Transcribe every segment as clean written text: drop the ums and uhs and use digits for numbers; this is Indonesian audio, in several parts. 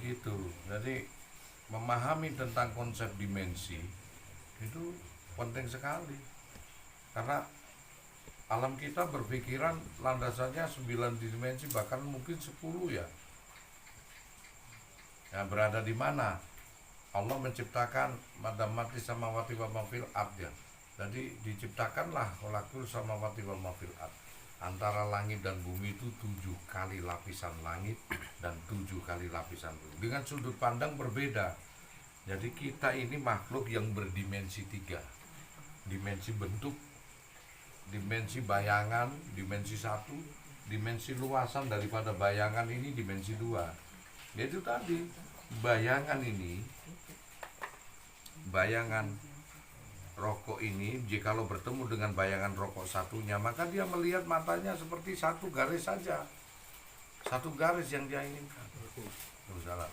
begitu. Jadi memahami tentang konsep dimensi itu penting sekali, karena alam kita berpikiran landasannya 9 dimensi, bahkan mungkin 10 ya. Nah, berada di mana Allah menciptakan madamati samawati wa ma fil ard ya. Jadi diciptakanlah kolakul samawati wa ma fil ard. Antara langit dan bumi itu 7 kali lapisan langit dan 7 kali lapisan bumi. Dengan sudut pandang berbeda. Jadi kita ini makhluk yang berdimensi 3. Dimensi bentuk, dimensi bayangan, dimensi 1, dimensi luasan daripada bayangan ini dimensi 2. Yaitu tadi, bayangan ini, bayangan rokok ini, jikalau bertemu dengan bayangan rokok satunya, maka dia melihat matanya seperti satu garis saja, satu garis yang dia inginkan. Salah.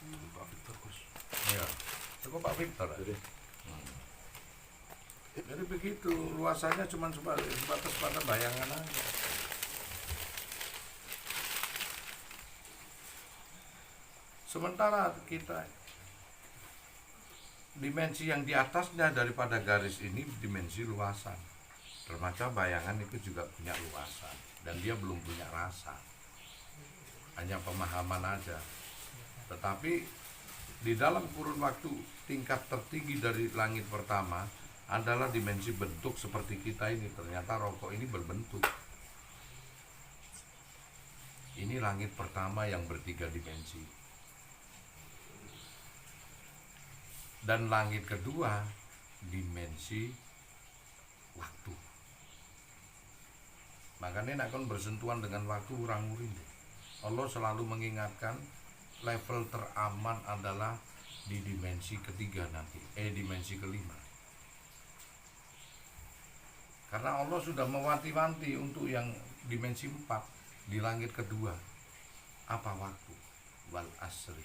Pak Victor, Gus. Ya, cukup Pak Victor. Jadi begitu, luasannya cuma sebatas pada bayangan aja. Sementara kita, dimensi yang di atasnya daripada garis ini dimensi luasan. Termasuk bayangan itu juga punya luasan, dan dia belum punya rasa, hanya pemahaman aja. Tetapi di dalam kurun waktu tingkat tertinggi dari langit pertama adalah dimensi bentuk seperti kita ini. Ternyata rokok ini berbentuk. Ini langit pertama yang bertiga dimensi. Dan langit kedua dimensi waktu. Makanya nak kon bersentuhan dengan waktu orang murid. Allah selalu mengingatkan level teraman adalah di dimensi ketiga nanti, dimensi kelima. Karena Allah sudah mewanti-wanti untuk yang dimensi 4 di langit kedua. Apa waktu? Wal asri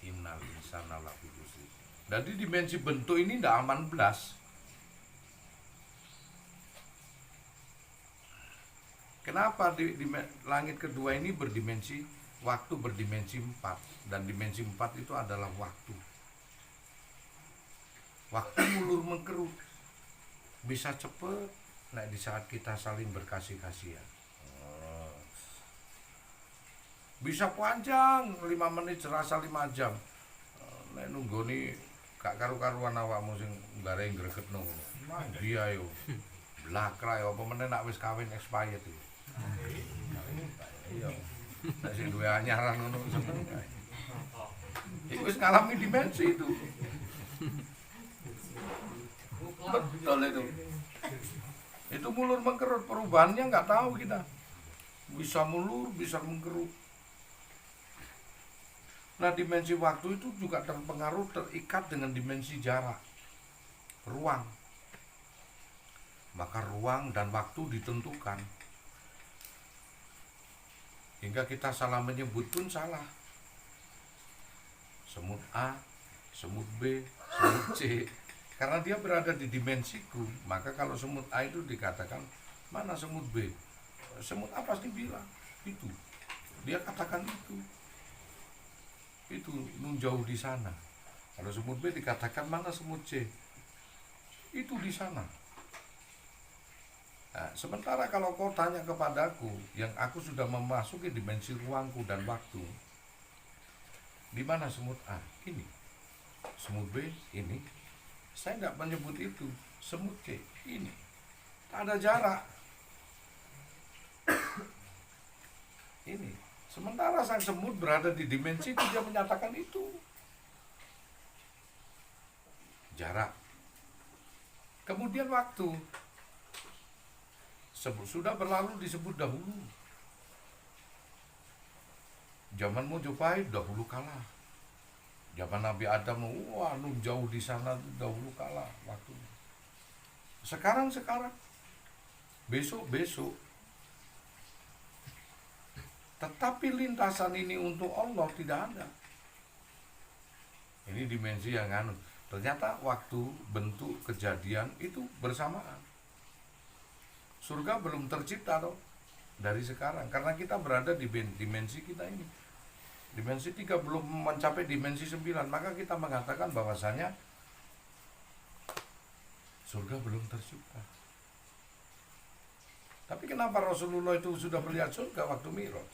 innal insana lafi khusr. Jadi dimensi bentuk ini tidak aman belas. Kenapa di langit kedua ini berdimensi waktu, berdimensi 4, dan dimensi 4 itu adalah waktu. Waktu mulur mengkerut, bisa cepet, nah di saat kita saling berkasih-kasihan. Bisa panjang 5 menit serasa 5 jam. Nek nunggoni gak karu-karuan awakmu sing gareng gregetno ngono. Dia yo blakra yo apa meneh nak wis kawin expired iki. Iya. Nek sing duwe anyaran ngono seneng kae. Iku wis ngalami dimensi itu. Betul itu. Itu mulur mengkerut, perubahannya nggak tahu kita. Bisa mulur, bisa mengkerut. Nah, dimensi waktu itu juga terpengaruh, terikat dengan dimensi jarak, ruang. Maka ruang dan waktu ditentukan. Hingga kita salah menyebut pun salah. Semut A, semut B, semut C. Karena dia berada di dimensiku, maka kalau semut A itu dikatakan, mana semut B? Semut A pasti bilang, itu. Dia katakan itu nun jauh di sana. Kalau semut B dikatakan mana semut C, itu di sana. Nah, sementara kalau kau tanya kepadaku, yang aku sudah memasuki dimensi ruangku dan waktu, di mana semut A? Ini. Semut B? Ini. Saya nggak menyebut itu. Semut C? Ini. Tak ada jarak. Ini. Sementara sang semut berada di dimensi itu, dia menyatakan itu. Jarak. Kemudian waktu. Sudah berlalu disebut dahulu. Zaman Mojopahit dahulu kalah. Zaman Nabi Adam, wah nun jauh di sana dahulu kalah waktunya. Sekarang. Besok. Tetapi lintasan ini untuk Allah tidak ada. Ini dimensi yang ternyata waktu, bentuk, kejadian itu bersamaan. Surga belum tercipta toh. dari sekarang, karena kita berada di dimensi kita ini. Dimensi 3 belum mencapai dimensi 9, maka kita mengatakan bahwasanya surga belum tercipta. Tapi kenapa Rasulullah itu sudah melihat surga waktu Mi'raj?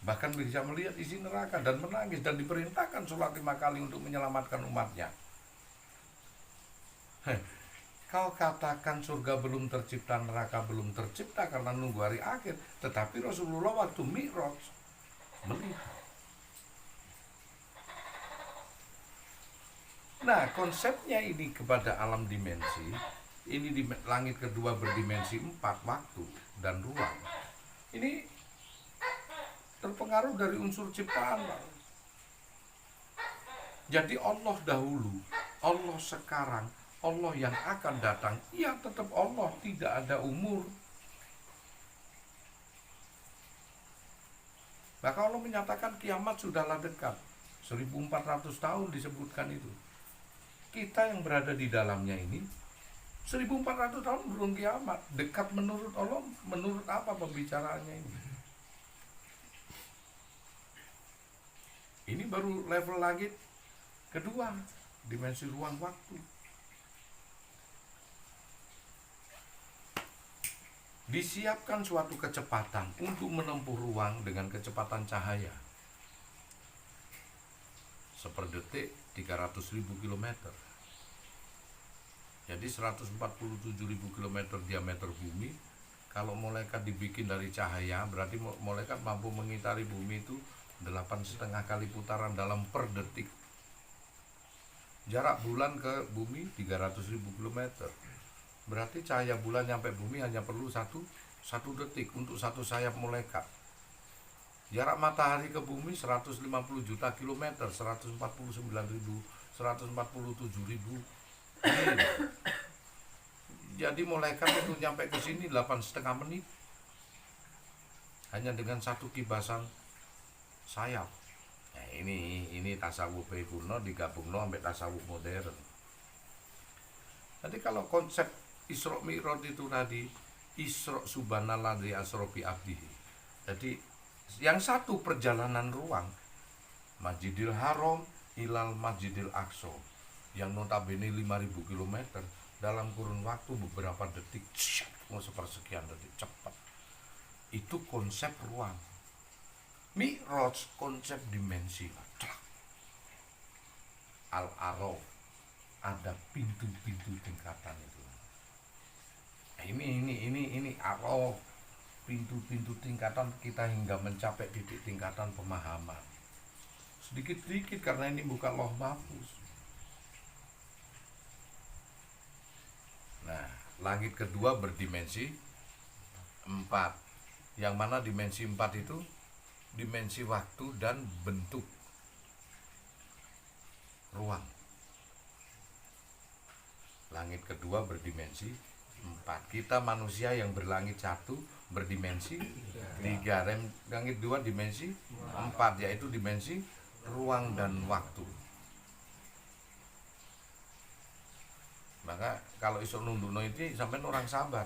Bahkan bisa melihat isi neraka dan menangis, dan diperintahkan sholat 5 kali untuk menyelamatkan umatnya. Kau katakan surga belum tercipta, neraka belum tercipta karena nunggu hari akhir. Tetapi Rasulullah waktu Mi'raj melihat. Nah, konsepnya ini kepada alam dimensi, ini di langit kedua berdimensi 4, waktu dan ruang. Ini terpengaruh dari unsur ciptaan. Jadi Allah dahulu, Allah sekarang, Allah yang akan datang, ya tetap Allah, tidak ada umur. Maka Allah menyatakan kiamat sudahlah dekat. 1400 tahun disebutkan itu. Kita yang berada di dalamnya ini 1400 tahun belum kiamat. Dekat menurut Allah, menurut apa pembicaraannya ini? Ini baru level langit kedua, dimensi ruang waktu. Disiapkan suatu kecepatan untuk menempuh ruang dengan kecepatan cahaya. Seperdetik 300.000 km. Jadi 147.000 km diameter bumi. Kalau malaikat dibikin dari cahaya, berarti malaikat mampu mengitari bumi itu 8,5 kali putaran dalam per detik. Jarak bulan ke bumi 300.000 km. Berarti cahaya bulan nyampe bumi hanya perlu satu detik untuk satu sayap malaikat. Jarak matahari ke bumi 150 juta kilometer, 147.000 mil. Jadi malaikat itu nyampe ke sini 8,5 menit. Hanya dengan satu kibasan sayap. Nah, ini tasawuf kuno digabungno sampai tasawuf modern. Jadi kalau konsep Isra Mi'raj itu tadi, Isra subhanalladzi asra bi abdihi. Jadi yang satu perjalanan ruang Masjidil Haram ilal Masjidil Aqsa yang notabene 5.000 km dalam kurun waktu beberapa detik, sepersekian detik, cepat. Itu konsep ruang. Mi'raj konsep dimensi. Al-Araf, ada pintu-pintu tingkatan itu. Ini Araf, pintu-pintu tingkatan kita hingga mencapai titik tingkatan pemahaman. Sedikit-sedikit karena ini bukan Lauh Mahfuz. Nah, langit kedua berdimensi 4. Yang mana dimensi 4 itu dimensi waktu dan bentuk ruang. Langit kedua berdimensi 4. Kita manusia yang berlangit 1 berdimensi 3. Langit 2 dimensi 4, yaitu dimensi ruang dan waktu. Maka kalau iso nunduno itu sampai orang sabar.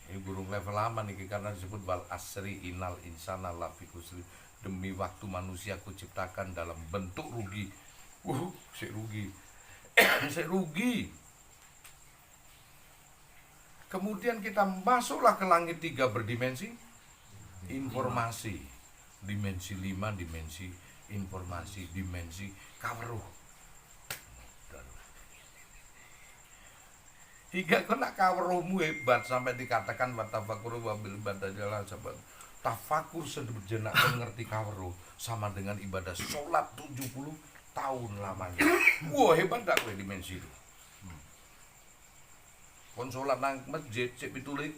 Ini burung level lama nih, karena disebut wal asri innal insana lafi khusri. Demi waktu manusia kuciptakan dalam bentuk rugi. Sik rugi. Sik rugi. Kemudian kita masuklah ke langit 3 berdimensi informasi. Dimensi 5 dimensi informasi, dimensi kaweruh. Hingga kena kaweruhmu hebat sampai dikatakan watafakuru wabil badadalah sahabat. Tafakur sejenak mengerti kaweruh sama dengan ibadah sholat 70 tahun lamanya. Wah, hebat tak kowe dimensi itu. Kon sholat nang masjid cek 17,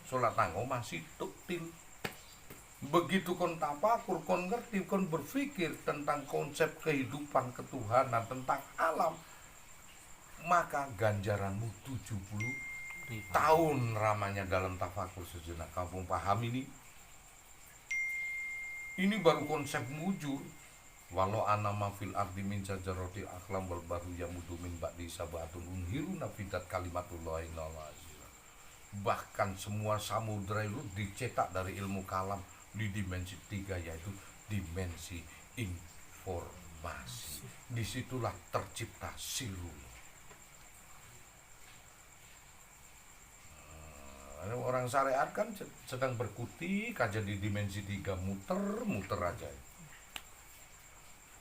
sholat nang omah situk til. Begitu kon tafakur, kon ngerti, kon berpikir tentang konsep kehidupan ketuhanan, tentang alam, maka ganjaranmu 70 tahun ramanya dalam tafakur sejenak. Kamu paham ini? Ini baru konsep mujur. Walau anama fil ardi min sajaratil akhlam wal baru yamudu min ba'di sabatun unhiruna fidat kalimatullahi nazira. bahkan semua samudra itu dicetak dari ilmu kalam di dimensi 3, yaitu dimensi informasi. Disitulah tercipta Sirulo. Orang syariat kan sedang berkutik aja di dimensi 3, muter-muter aja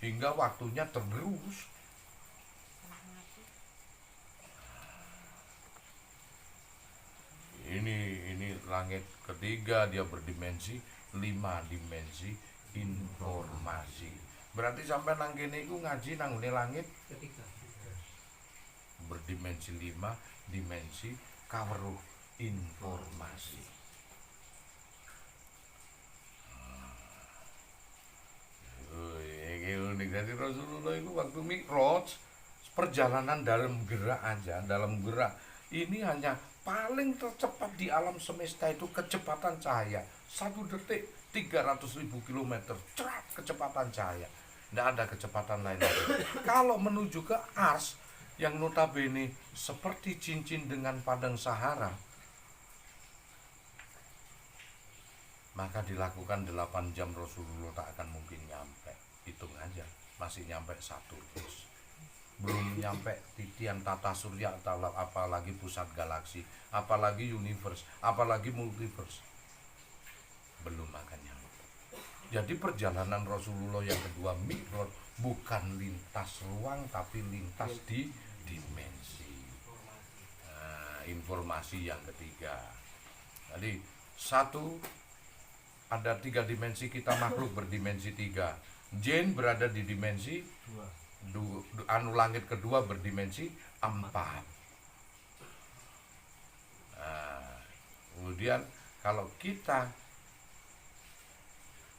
hingga waktunya tergerus. Ini langit ketiga, dia berdimensi 5, dimensi informasi. Berarti sampai nang kene iku ngaji nang ngene langit ketiga berdimensi 5, dimensi kaweruh informasi. Unik. Jadi Rasulullah itu waktu Mi'raj, perjalanan dalam gerak aja, dalam gerak ini hanya paling tercepat di alam semesta itu kecepatan cahaya 1 detik 300.000 km, cerat kecepatan cahaya, tidak ada kecepatan lain lagi. Kalau menuju ke Ars yang notabene seperti cincin dengan padang Sahara, maka dilakukan 8 jam Rasulullah tak akan mungkin nyampe. Hitung aja, masih nyampe Saturnus, belum nyampe titian tata surya, apalagi pusat galaksi, apalagi universe, apalagi multiverse, belum akan nyampe. Jadi perjalanan Rasulullah yang kedua Mi'raj bukan lintas ruang tapi lintas di dimensi. Nah, informasi yang ketiga. Jadi ada 3 dimensi, kita makhluk berdimensi 3. Jin berada di dimensi 2, langit kedua berdimensi 4. Nah, kemudian kalau kita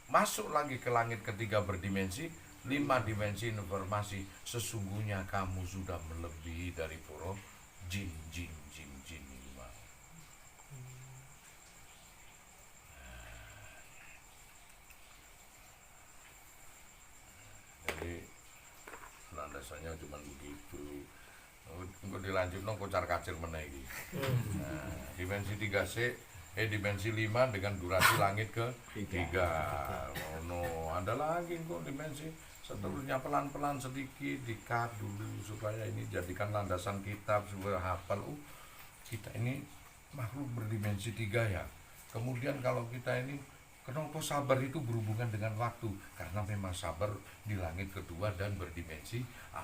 masuk lagi ke langit ketiga berdimensi 5, dimensi informasi, sesungguhnya kamu sudah melebihi dari para jin. Jadi landasannya cuma begitu. Engko dilanjutno kocar-kacir meneh iki. Nah, dimensi 3C, dimensi 5 dengan durasi langit ke 3. No, ada lagi kok dimensi seterusnya, pelan-pelan sedikit dikat dulu supaya ini jadikan landasan kitab supaya hafal. Kita ini makhluk berdimensi 3 ya. Kemudian kalau kita ini, kenapa sabar itu berhubungan dengan waktu? Karena memang sabar di langit kedua dan berdimensi 4.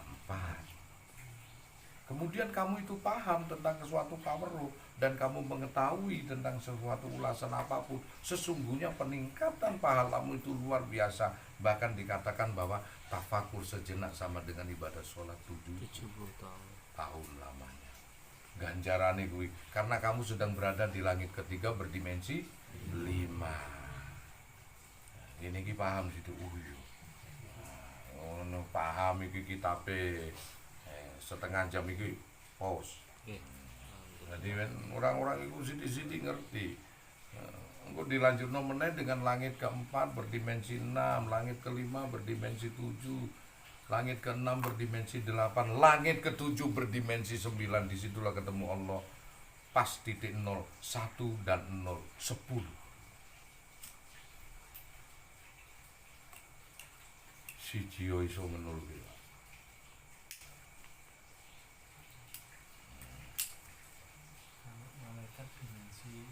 Kemudian kamu itu paham tentang sesuatu kaweruh dan kamu mengetahui tentang sesuatu ulasan apapun, sesungguhnya peningkatan pahalamu itu luar biasa. Bahkan dikatakan bahwa tafakur sejenak sama dengan ibadah sholat 70 tahun lamanya. Ganjarane kuwi karena kamu sedang berada di langit ketiga berdimensi 5. Ini ki paham situ, paham iki kitabe setengah jam iki pause. Jadi kan orang-orang itu sithik-sithik ngerti. Engko dilanjutno meneh dengan langit keempat berdimensi 6, langit kelima berdimensi 7, langit ke-6 berdimensi 8, langit ke-7 berdimensi 9. Disitulah ketemu Allah pas titik 0, 1 dan 0, 10. Siji yo iso ngono lho. Malaikat dimensi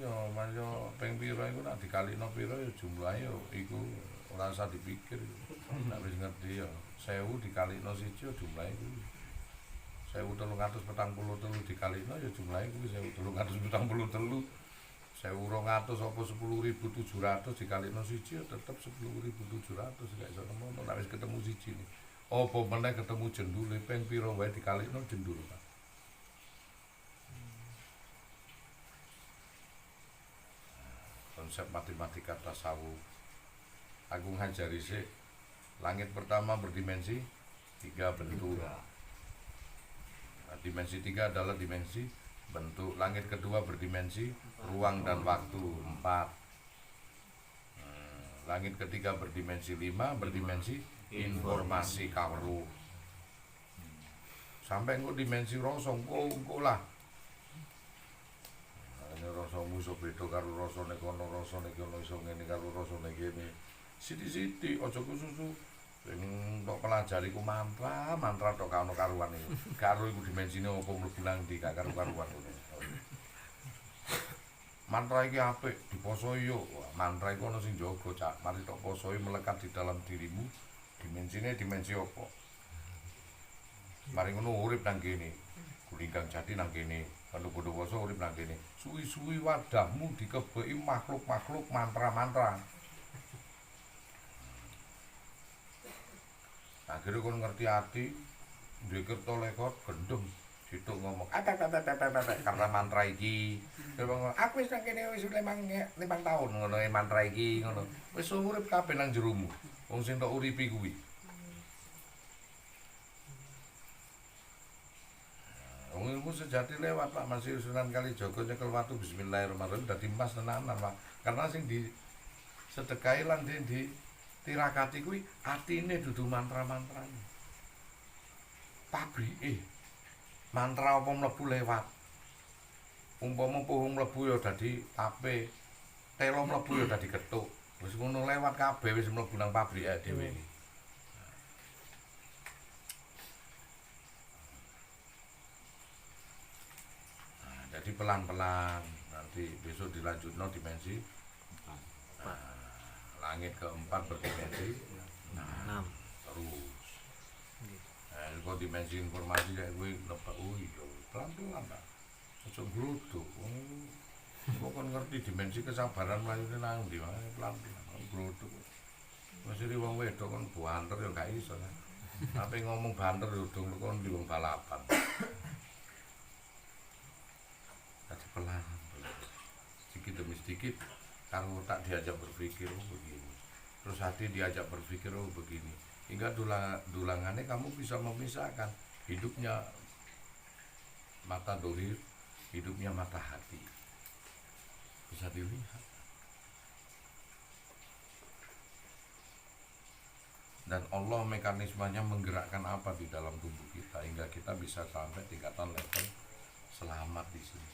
Iya, manyo ping pira iku nak dikalikno pira ya jumlahe yo iku ora usah dipikir. Nek wis ngerti ya 1000 dikalikno siji ya jumlahe kuwi. 1343 dikalikno ya jumlahe kuwi 1343. 1200 apa 10.700 dikalikno siji ya tetep 10.700, gak iso nemono nek wis ketemu siji nih. Apa meneh ketemu jendule ping pira wae dikalikno jendul, Pak. Konsep matematika tasawuf Agung Hajari sih, langit pertama berdimensi 3 bentuk. Nah, dimensi 3 adalah dimensi bentuk. Langit kedua berdimensi ruang dan waktu 4. Langit ketiga berdimensi 5, berdimensi informasi kaweruh. Sampai engko dimensi rasa engko lah iso beda karo rasane kono, rasane kono iso ngene karo rasane kene. Sithik-sithik aja kususu. Sing tok pelajari ku mantra tok ka ono karuan iku. Karo iku dimensine opo mlebu nang ndi gak karu-karuan ngono. Mantra iki apik, diposoi yo. Mantra iku ono sing jaga, Cak. Mari tok posoi melekat di dalam dirimu. Dimensine dimensi opo? Mari ngono urip nang kene. Kulinggang jati nang kene. Kalau Bondowoso urip nang kene. Suwi-suwi wadahmu dikebeki makhluk-makhluk mantra-mantra. Akhirnya kon ngerti ati, duwe kerto lekot gendeng. Situk ngomong karena mantra iki. Aku wis nang kene wis 5 tahun ngono mantra iki ngono. Wis urip kabeh nang jeromu. Wong sing tok uripi kuwi. Wong ilmu sejati lewat Pak masih Sunan Kalijaga nyekel watu bismillahirrahmanirrahim dadi emas tenanan Pak. Karena sing di sedekahi lan di tirakati kuwi atine dudu mantra-mantrane. Pabrike mantra apa mlebu lewat. Umpama puhung mlebu ya dadi tape, telo mlebu ya dadi gethuk. Wis ngono lewat kabeh wis mlebu nang pabrike dhewe iki. Jadi pelan-pelan nanti besok dilanjutno dimensi langit keempat berdimensi 6 terus. Kalau dimensi informasi kayak gue lebak, pelan-pelan Pak. Ojo gluduk. Kok kan ngerti dimensi kesabaran mlayune nang ndi wae pelan-pelan gluduk. Masih wong wedok kan banter ya gak iso. Tapi ngomong banter yo dong kon di wong balapan. Tadi pelan, sedikit demi sedikit, kalau tak diajak berpikir begini, terus hati diajak berpikir begini, hingga dulangannya kamu bisa memisahkan hidupnya mata dohir, hidupnya mata hati, bisa dilihat. Dan Allah mekanismenya menggerakkan apa di dalam tubuh kita hingga kita bisa sampai tingkatan level selamat di sini.